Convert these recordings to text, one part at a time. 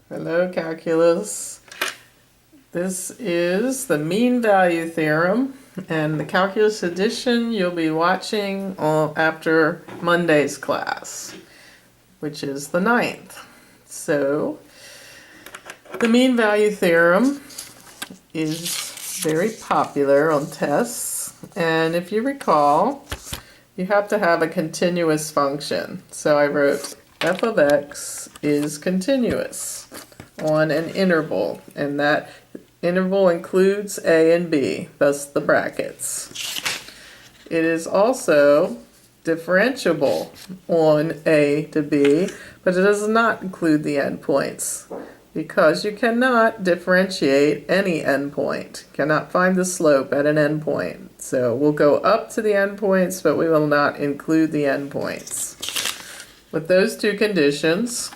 Hello, calculus. This is the mean value theorem, and the calculus edition you'll be watching after Monday's class, which is the 9th. So, the mean value theorem is very popular on tests, and if you recall, you have to have a continuous function. So I wrote f of x is continuous on an interval, and that interval includes a and b, thus the brackets. It is also differentiable on a to b, but it does not include the endpoints, because you cannot differentiate any endpoint, cannot find the slope at an endpoint. So we'll go up to the endpoints, but we will not include the endpoints. With those two conditions,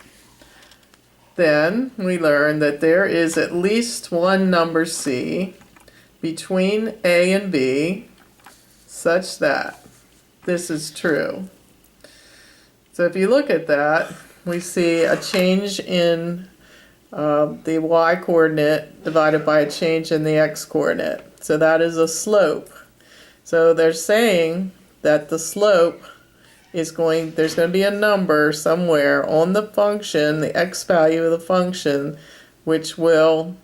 then we learn that there is at least one number c between a and b such that this is true. So if you look at that, we see a change in the y-coordinate divided by a change in the x-coordinate. So that is a slope. So they're saying that the slope is there's going to be a number somewhere on the function, the x value of the function, which will,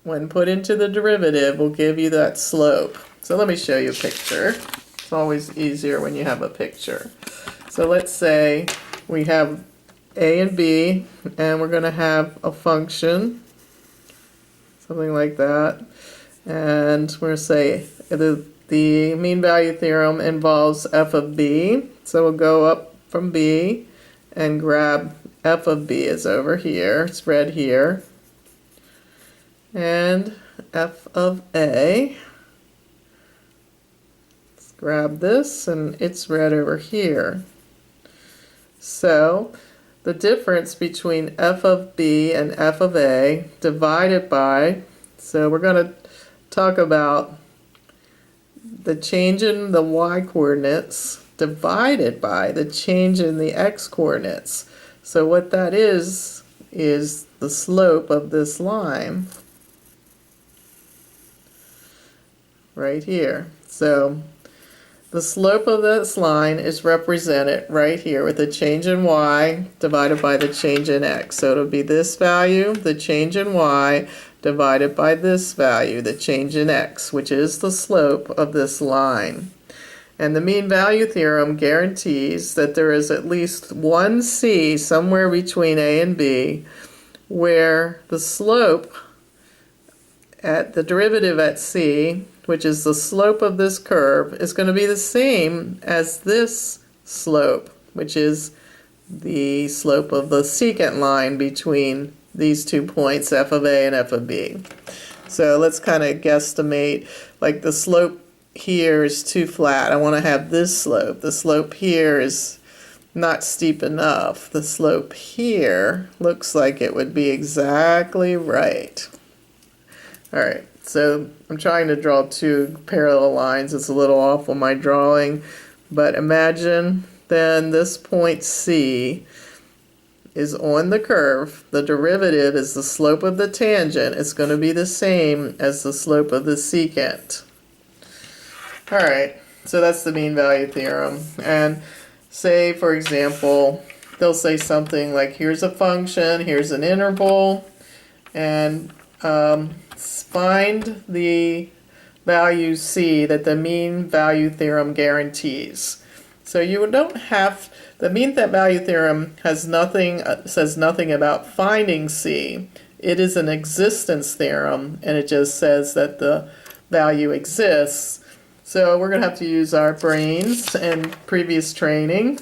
when put into the derivative, will give you that slope. So let me show you a picture. It's always easier when you have a picture. So let's say we have a and b, and we're going to have a function, something like that, and we're going to say the mean value theorem involves f of b, so we'll go up from b and grab f of b is over here, it's read here, and f of a, let's grab this, and it's read over here. So the difference between f of b and f of a divided by, so we're going to talk about the change in the y-coordinates divided by the change in the x-coordinates. So what that is the slope of this line right here. So the slope of this line is represented right here with the change in y divided by the change in x. So it'll be this value, the change in y, divided by this value, the change in x, which is the slope of this line. And the mean value theorem guarantees that there is at least one c somewhere between a and b where the slope at the derivative at c, which is the slope of this curve, is going to be the same as this slope, which is the slope of the secant line between these 2 points, f of a and f of b. So let's kind of guesstimate, like the slope here is too flat. I want to have this slope. The slope here is not steep enough. The slope here looks like it would be exactly right. Alright, so I'm trying to draw two parallel lines. It's a little off on my drawing, but imagine then this point C is on the curve. The derivative is the slope of the tangent. It's going to be the same as the slope of the secant. Alright, so that's the mean value theorem. And say, for example, they'll say something like, here's a function, here's an interval, and find the value c that the mean value theorem guarantees. So you don't have, the mean value theorem has nothing, says nothing about finding c. It is an existence theorem, and it just says that the value exists. So we're going to have to use our brains and previous training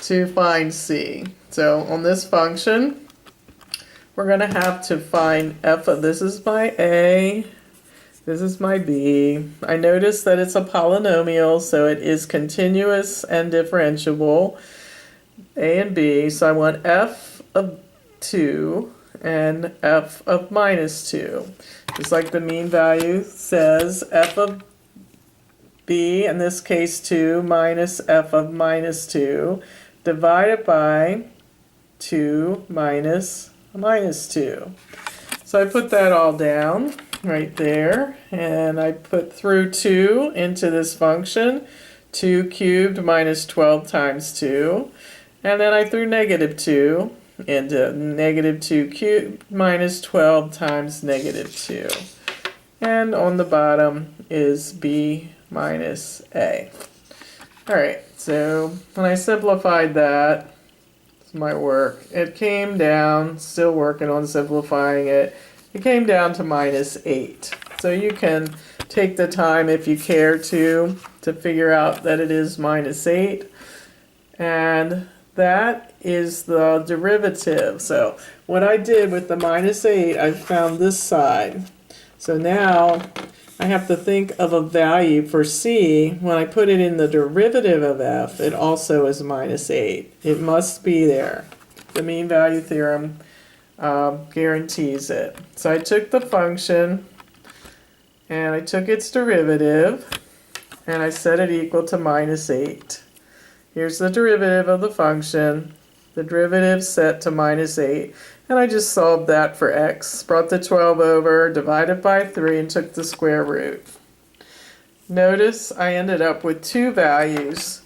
to find c. So on this function, we're going to have to find f of, this is my a, this is my b. I notice that it's a polynomial, so it is continuous and differentiable, a and b. So I want f of 2 and f of minus 2. Just like the mean value says, f of b, in this case 2, minus f of minus 2, divided by 2 minus minus 2. So I put that all down right there, and I put through 2 into this function, 2 cubed minus 12 times 2, and then I threw negative 2 into negative 2 cubed minus 12 times negative 2. And on the bottom is b minus a. Alright, so when I simplified that, it's my work, it came down, still working on simplifying it, it came down to minus 8. So you can take the time if you care to figure out that it is minus 8. And that is the derivative. So what I did with the minus 8, I found this side. So now I have to think of a value for c. When I put it in the derivative of f, it also is minus 8. It must be there. The mean value theorem guarantees it. So I took the function and I took its derivative and I set it equal to minus 8. Here's the derivative of the function. The derivative set to minus 8. And I just solved that for x. Brought the 12 over, divided by 3, and took the square root. Notice I ended up with 2 values.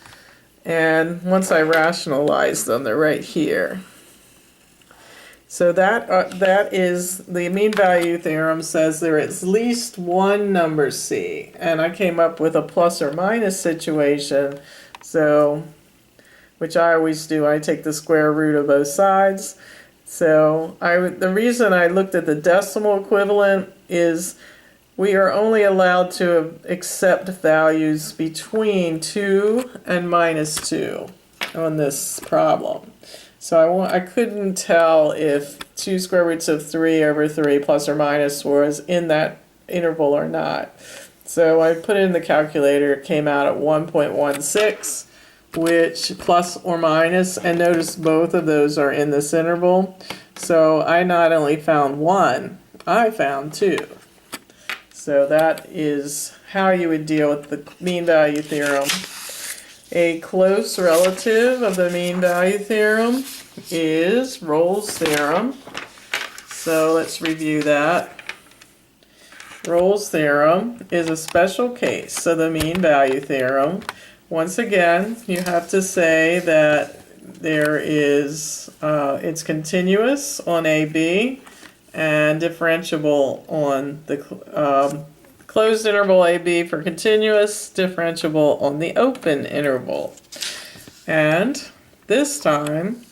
And once I rationalized them, they're right here. So that is the mean value theorem says there is at least one number c. And I came up with a plus or minus situation. So, which I always do, I take the square root of both sides. So the reason I looked at the decimal equivalent is we are only allowed to accept values between 2 and minus 2 on this problem. So I couldn't tell if 2 square roots of 3 over 3 plus or minus was in that interval or not. So I put it in the calculator, it came out at 1.16. Which plus or minus, and notice both of those are in this interval. So I not only found 1, I found 2. So that is how you would deal with the mean value theorem. A close relative of the mean value theorem is Rolle's theorem. So let's review that. Rolle's theorem is a special case of the mean value theorem. Once again, you have to say that there is, it's continuous on AB and differentiable on the closed interval AB for continuous, differentiable on the open interval. And this time,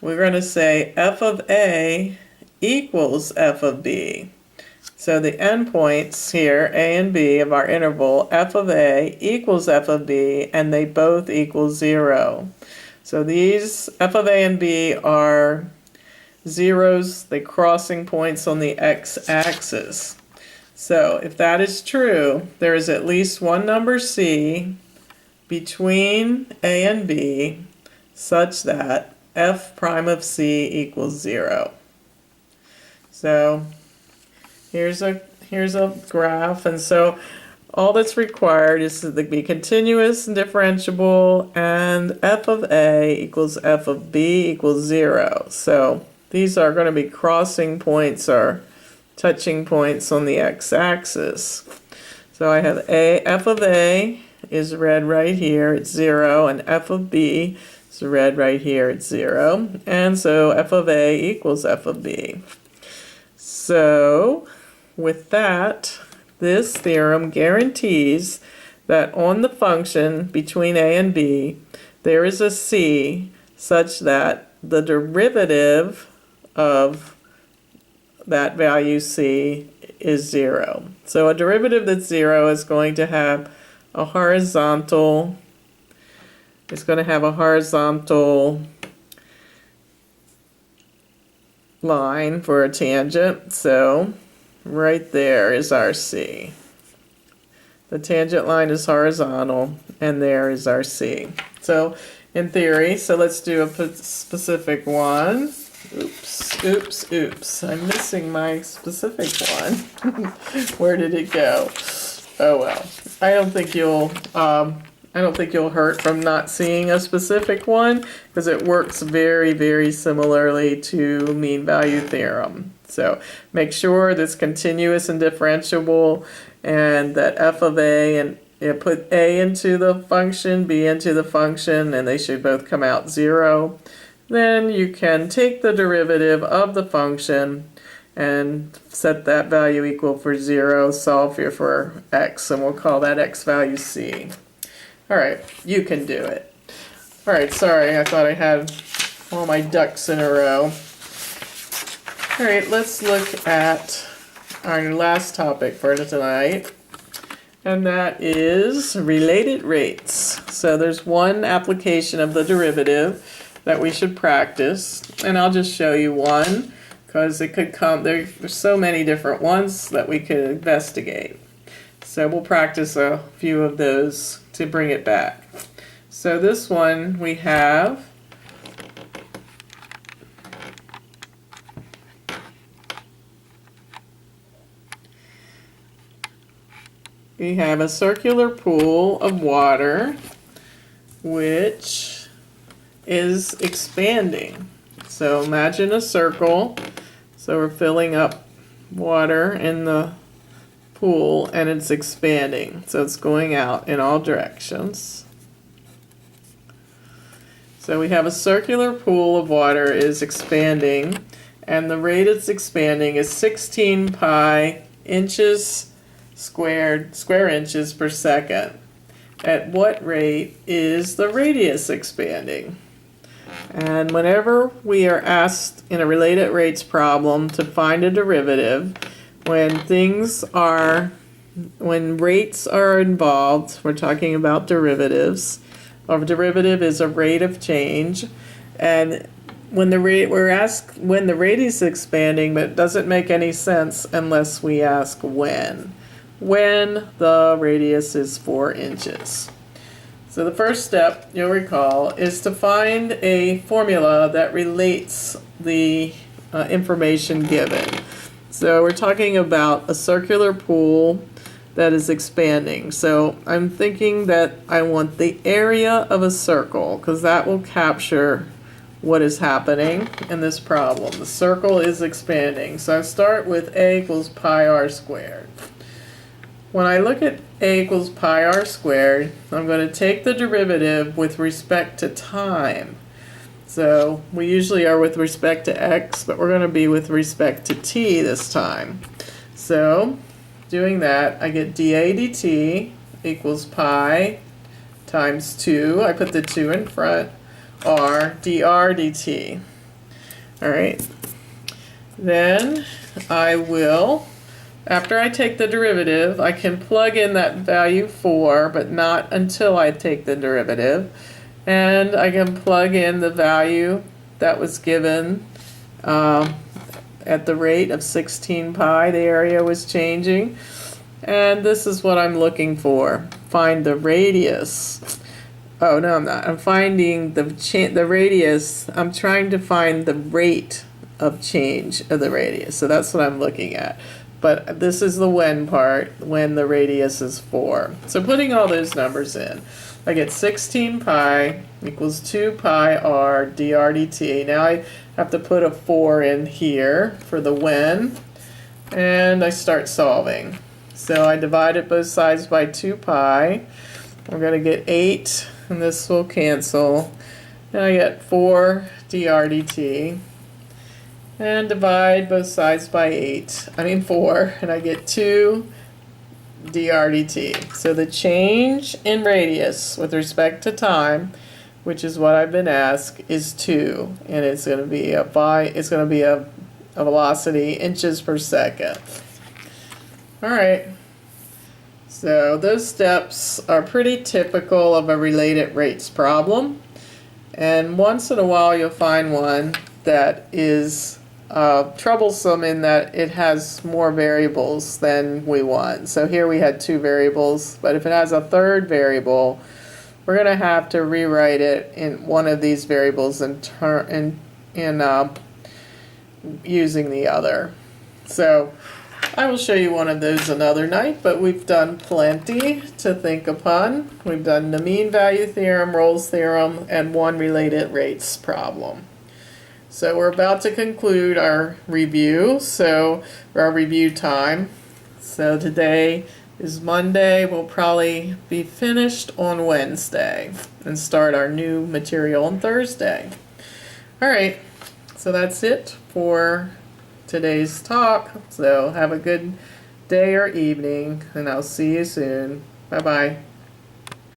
we're going to say f of A equals f of B. So the endpoints here, A and B of our interval, f of A equals f of B, and they both equal 0. So these f of A and B are zeros, the crossing points on the x-axis. So if that is true, there is at least one number c between A and B such that f prime of c equals 0. So here's a graph, and so all that's required is to be continuous and differentiable, and f of A equals f of B equals 0. So these are going to be crossing points or touching points on the x-axis. So I have f of A is red right here, it's 0, and f of B is red right here, it's 0. And so f of A equals f of B. So with that, this theorem guarantees that on the function between A and B, there is a c such that the derivative of that value c is 0. So a derivative that's 0 is going to have a horizontal, line for a tangent. So right there is our c. The tangent line is horizontal, and there is our c. So in theory, so let's do a specific one. Oops. I'm missing my specific one. Where did it go? Oh well. I don't think you'll I don't think you'll hurt from not seeing a specific one because it works very, very similarly to mean value theorem. So make sure that's continuous and differentiable and that f of a, and put a into the function, b into the function, and they should both come out 0. Then you can take the derivative of the function and set that value equal for 0, solve here for x, and we'll call that x value c. Alright, you can do it. Alright, sorry, I thought I had all my ducks in a row. Alright, let's look at our last topic for tonight, and that is related rates. So there's one application of the derivative that we should practice, and I'll just show you one because it could come, there's so many different ones that we could investigate. So we'll practice a few of those to bring it back. So this one we have a circular pool of water which is expanding. So imagine a circle. So we're filling up water in the pool and it's expanding. So it's going out in all directions. So we have a circular pool of water is expanding, and the rate it's expanding is 16 pi inches squared, square inches per second. At what rate is the radius expanding? And whenever we are asked in a related rates problem to find a derivative, when rates are involved, we're talking about derivatives. A derivative is a rate of change, and we're asked when the rate is expanding, but it doesn't make any sense unless we ask when. When the radius is 4 inches. So the first step, you'll recall, is to find a formula that relates the information given. So we're talking about a circular pool that is expanding. So I'm thinking that I want the area of a circle because that will capture what is happening in this problem. The circle is expanding. So I start with a equals pi r squared. When I look at a equals pi r squared, I'm going to take the derivative with respect to time. So we usually are with respect to x, but we're going to be with respect to t this time. So doing that, I get dA dt equals pi times 2. I put the 2 in front, r dr dt. Alright. Then I will, after I take the derivative, I can plug in that value 4, but not until I take the derivative. And I can plug in the value that was given at the rate of 16 pi. The area was changing. And this is what I'm looking for. Find the radius. Oh, no, I'm not. I'm finding the radius. I'm trying to find the rate of change of the radius. So that's what I'm looking at. But this is the when part, when the radius is 4. So putting all those numbers in, I get 16 pi equals 2 pi r dr dt. Now I have to put a 4 in here for the when, and I start solving. So I divided both sides by 2 pi. We're going to get 8, and this will cancel. And I get 4 dr dt. And divide both sides by 4, and I get 2 dr dt. So the change in radius with respect to time, which is what I've been asked, is 2, and it's going to be a velocity inches per second. All right. So those steps are pretty typical of a related rates problem, and once in a while you'll find one that is troublesome in that it has more variables than we want. So here we had 2 variables, but if it has a third variable, we're going to have to rewrite it in one of these variables in using the other. So I will show you one of those another night, but we've done plenty to think upon. We've done the mean value theorem, Rolle's theorem, and one related rates problem. So we're about to conclude our review, our review time. So today is Monday. We'll probably be finished on Wednesday and start our new material on Thursday. All right, so that's it for today's talk. So have a good day or evening, and I'll see you soon. Bye-bye.